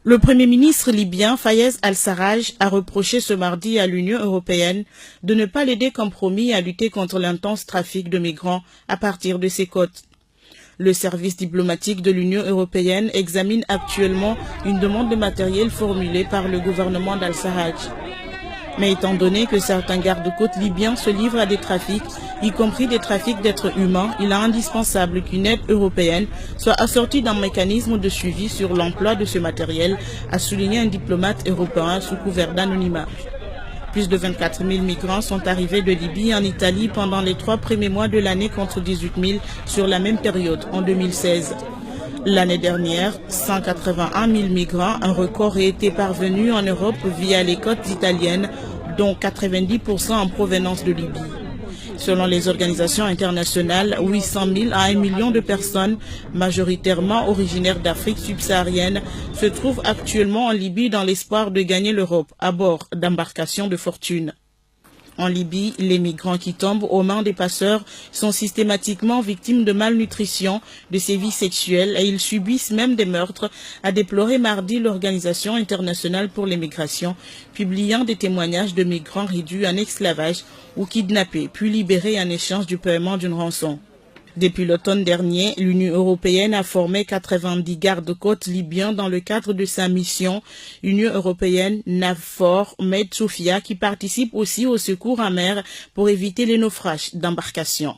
Le Premier ministre libyen Fayez al-Sarraj a reproché ce mardi à l'Union européenne de ne pas l'aider comme promis à lutter contre l'intense trafic de migrants à partir de ses côtes. Le service diplomatique de l'Union européenne examine actuellement une demande de matériel formulée par le gouvernement d'al-Sarraj. Mais étant donné que certains gardes-côtes libyens se livrent à des trafics, y compris des trafics d'êtres humains, il est indispensable qu'une aide européenne soit assortie d'un mécanisme de suivi sur l'emploi de ce matériel, a souligné un diplomate européen sous couvert d'anonymat. Plus de 24 000 migrants sont arrivés de Libye en Italie pendant les 3 premiers mois de l'année contre 18 000 sur la même période en 2016. L'année dernière, 181 000 migrants, un record, étaient parvenus en Europe via les côtes italiennes, dont 90% en provenance de Libye. Selon les organisations internationales, 800 000 à 1 million de personnes, majoritairement originaires d'Afrique subsaharienne, se trouvent actuellement en Libye dans l'espoir de gagner l'Europe à bord d'embarcations de fortune. En Libye, les migrants qui tombent aux mains des passeurs sont systématiquement victimes de malnutrition, de sévices sexuels et ils subissent même des meurtres, a déploré mardi l'Organisation internationale pour les migrations, publiant des témoignages de migrants réduits en esclavage ou kidnappés, puis libérés en échange du paiement d'une rançon. Depuis l'automne dernier, l'Union européenne a formé 90 gardes-côtes libyens dans le cadre de sa mission Union européenne NAVFOR Med Sophia qui participe aussi au secours en mer pour éviter les naufrages d'embarcations.